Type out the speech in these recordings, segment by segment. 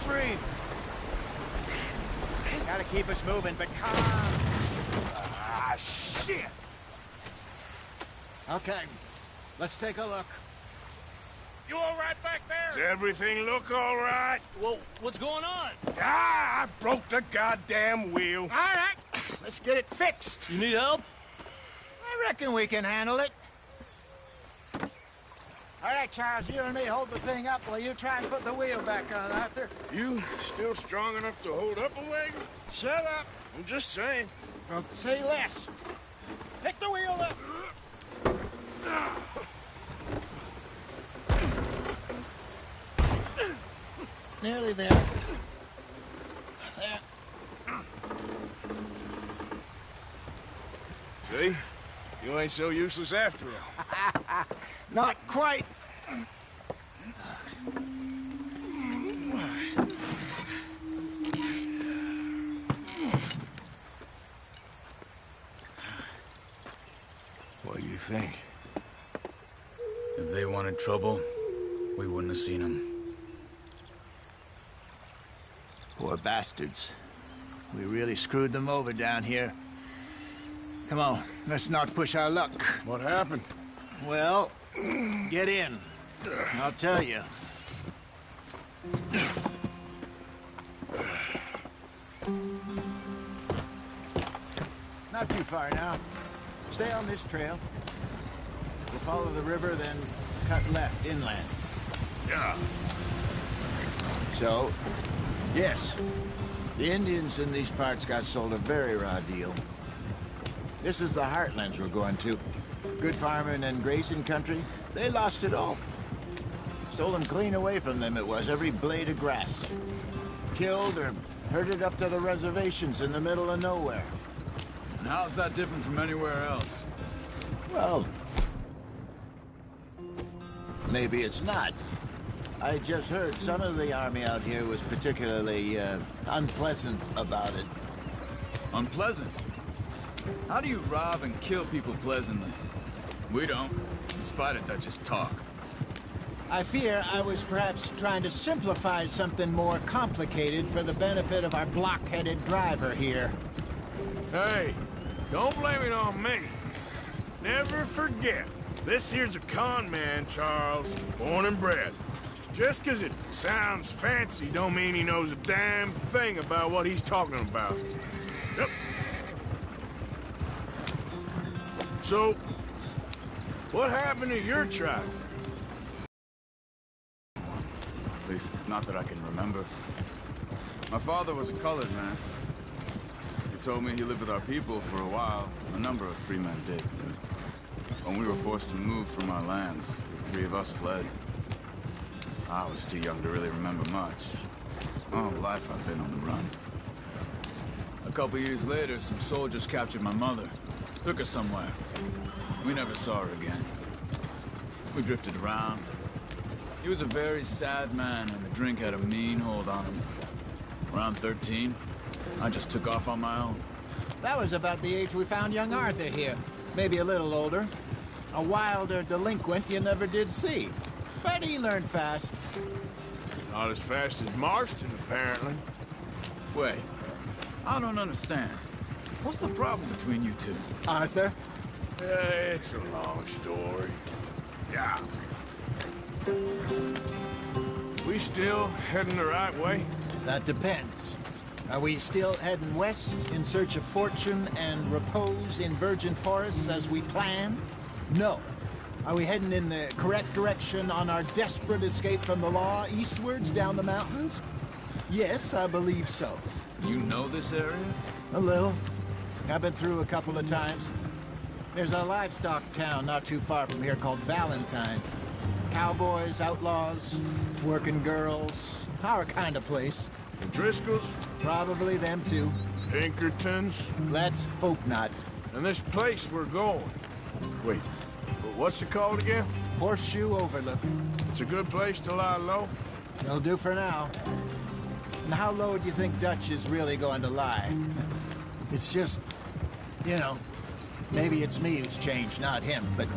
breathe. Gotta keep us moving, but calm. Ah, shit! Okay, let's take a look. You all right back there? Does everything look all right? Well, what's going on? Ah, I broke the goddamn wheel. All right, let's get it fixed. You need help? I reckon we can handle it. All right, Charles, you and me hold the thing up while you try and put the wheel back on, Arthur. You still strong enough to hold up a wagon? Shut up. I'm just saying. Well, say less. Pick the wheel up. Nearly there. There. See? You ain't so useless after all. Not quite. What do you think? If they wanted trouble, we wouldn't have seen them. Poor bastards. We really screwed them over down here. Come on, let's not push our luck. What happened? Well, get in. I'll tell you. Not too far now. Stay on this trail. We'll follow the river, then cut left inland. Yeah. So, yes, the Indians in these parts got sold a very raw deal. This is the heartlands we're going to. Good farming and grazing country, they lost it all. Stolen clean away from them it was, every blade of grass. Killed or herded up to the reservations in the middle of nowhere. And how's that different from anywhere else? Well, maybe it's not. I just heard some of the army out here was particularly unpleasant about it. Unpleasant? How do you rob and kill people pleasantly? We don't, in spite of Dutch's talk. I fear I was perhaps trying to simplify something more complicated for the benefit of our block-headed driver here. Hey, don't blame it on me. Never forget, this here's a con man, Charles, born and bred. Just 'cause it sounds fancy don't mean he knows a damn thing about what he's talking about. Yep. So, what happened to your tribe? At least, not that I can remember. My father was a colored man. He told me he lived with our people for a while. A number of free men did. When we were forced to move from our lands, the three of us fled. I was too young to really remember much. All life I've been on the run. A couple years later, some soldiers captured my mother. Took her somewhere. We never saw her again. We drifted around. He was a very sad man, and the drink had a mean hold on him. Around 13, I just took off on my own. That was about the age we found young Arthur here. Maybe a little older. A wilder delinquent you never did see. But he learned fast. Not as fast as Marston, apparently. Wait, I don't understand. What's the problem between you two? Arthur? It's a long story. Yeah. We still heading the right way? That depends. Are we still heading west in search of fortune and repose in virgin forests as we planned? No. Are we heading in the correct direction on our desperate escape from the law eastwards down the mountains? Yes, I believe so. You know this area? A little. I've been through a couple of times. There's a livestock town not too far from here called Valentine. Cowboys, outlaws, working girls, our kind of place. The Driscolls? Probably them too. Pinkertons? Let's hope not. And this place we're going. Wait, but what's it called again? Horseshoe Overlook. It's a good place to lie low? It'll do for now. And how low do you think Dutch is really going to lie? It's just, you know, maybe it's me who's changed, not him, but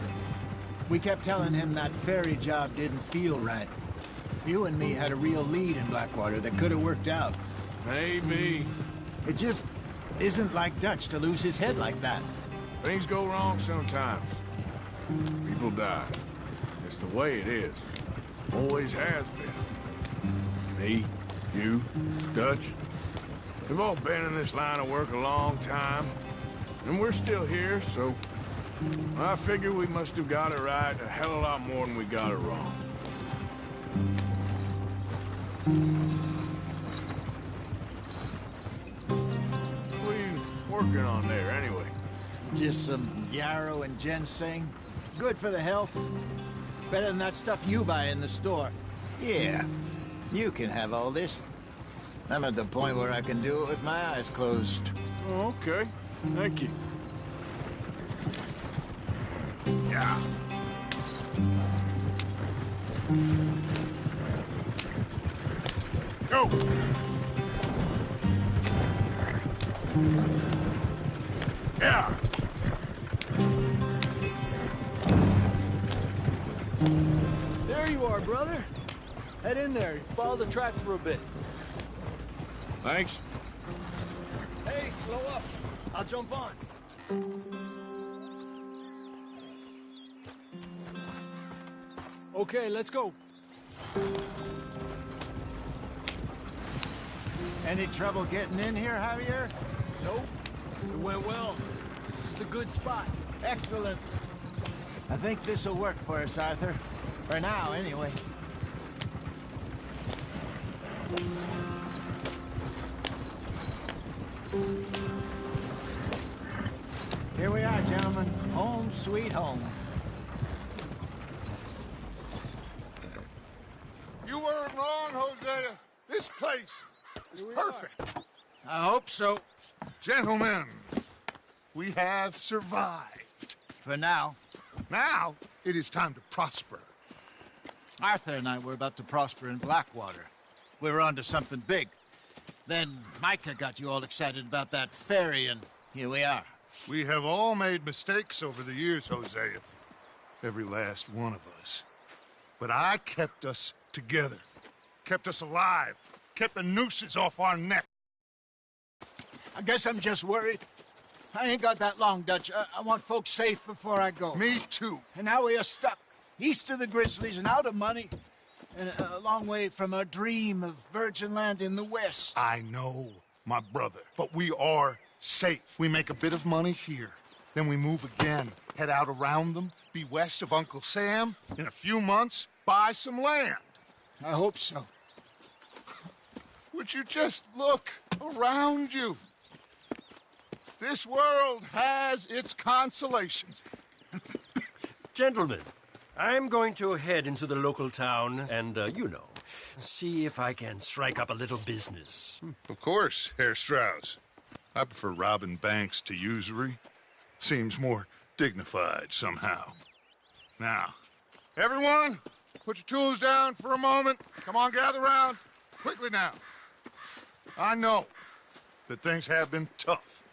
we kept telling him that ferry job didn't feel right. You and me had a real lead in Blackwater that could have worked out. Maybe. It just isn't like Dutch to lose his head like that. Things go wrong sometimes. People die. It's the way it is. Always has been. Me, you, Dutch. We've all been in this line of work a long time. And we're still here, so... I figure we must have got it right a hell of a lot more than we got it wrong. What are you working on there, anyway? Just some yarrow and ginseng. Good for the health. Better than that stuff you buy in the store. Yeah, you can have all this. I'm at the point where I can do it with my eyes closed. Oh, okay. Thank you. Yeah. Go! Yeah! There you are, brother. Head in there. Follow the track for a bit. Thanks. Hey, slow up. I'll jump on. Okay, let's go. Any trouble getting in here, Javier? Nope. It went well. This is a good spot. Excellent. I think this'll work for us, Arthur. For now, anyway. Here we are, gentlemen. Home sweet home. You weren't wrong, Hosea. This place is perfect. I hope so. Gentlemen, we have survived. For now. Now, it is time to prosper. Arthur and I were about to prosper in Blackwater. We were onto something big. Then Micah got you all excited about that ferry, and here we are. We have all made mistakes over the years, Hosea. Every last one of us. But I kept us together. Kept us alive. Kept the nooses off our neck. I guess I'm just worried. I ain't got that long, Dutch. I want folks safe before I go. Me too. And now we are stuck, east of the Grizzlies and out of money, and a long way from our dream of virgin land in the west. I know, my brother. But we are safe. We make a bit of money here. Then we move again. Head out around them. Be west of Uncle Sam. In a few months, buy some land. I hope so. Would you just look around you? This world has its consolations. Gentlemen, I'm going to head into the local town and, see if I can strike up a little business. Of course, Herr Strauss. I prefer robbing banks to usury. Seems more dignified somehow. Now, everyone, put your tools down for a moment. Come on, gather round. Quickly now. I know that things have been tough,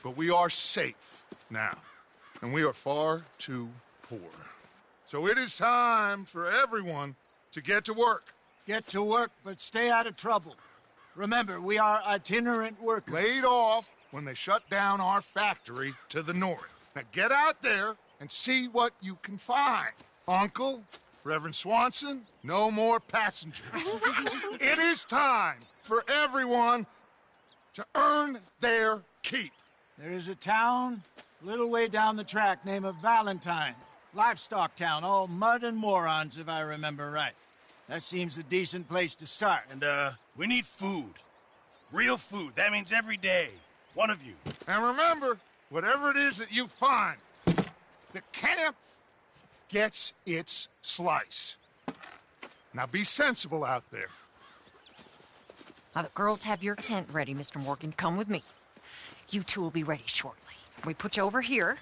but we are safe now, and we are far too poor. So it is time for everyone to get to work. Get to work, but stay out of trouble. Remember, we are itinerant workers. Laid off when they shut down our factory to the north. Now get out there and see what you can find. Uncle, Reverend Swanson, no more passengers. It is time for everyone to earn their keep. There is a town a little way down the track named Valentine. Livestock town, all mud and morons, if I remember right. That seems a decent place to start. And, we need food. Real food. That means every day. One of you. And remember, whatever it is that you find, the camp gets its slice. Now be sensible out there. Now, the girls have your tent ready, Mr. Morgan. Come with me. You two will be ready shortly. We put you over here.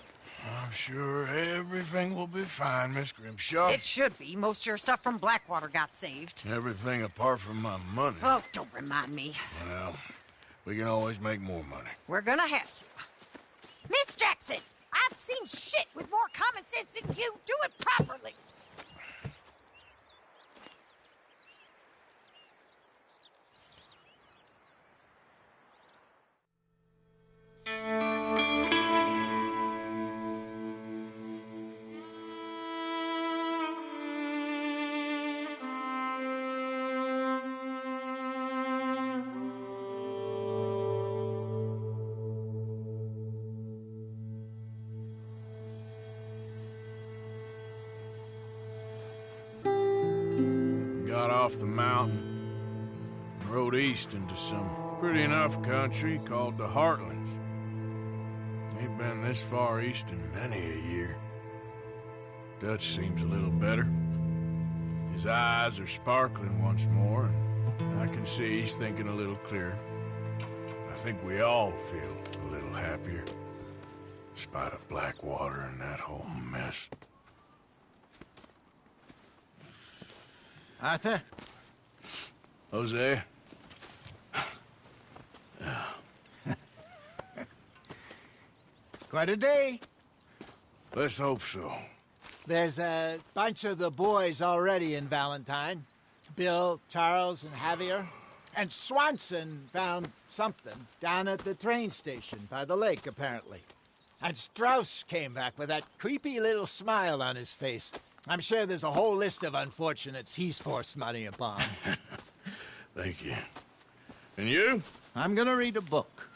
I'm sure everything will be fine, Miss Grimshaw. It should be. Most of your stuff from Blackwater got saved. Everything apart from my money. Oh, don't remind me. Well, we can always make more money. We're gonna have to. Miss Jackson, I've seen shit with more common sense than you. Do it properly. off the mountain and rode east into some pretty enough country called the Heartlands. Ain't been this far east in many a year. Dutch seems a little better. His eyes are sparkling once more, and I can see he's thinking a little clearer. I think we all feel a little happier, in spite of Blackwater and that whole mess. Arthur? Jose? Quite a day. Let's hope so. There's a bunch of the boys already in Valentine. Bill, Charles, and Javier. And Swanson found something down at the train station by the lake, apparently. And Strauss came back with that creepy little smile on his face. I'm sure there's a whole list of unfortunates he's forced money upon. Thank you. And you? I'm gonna read a book.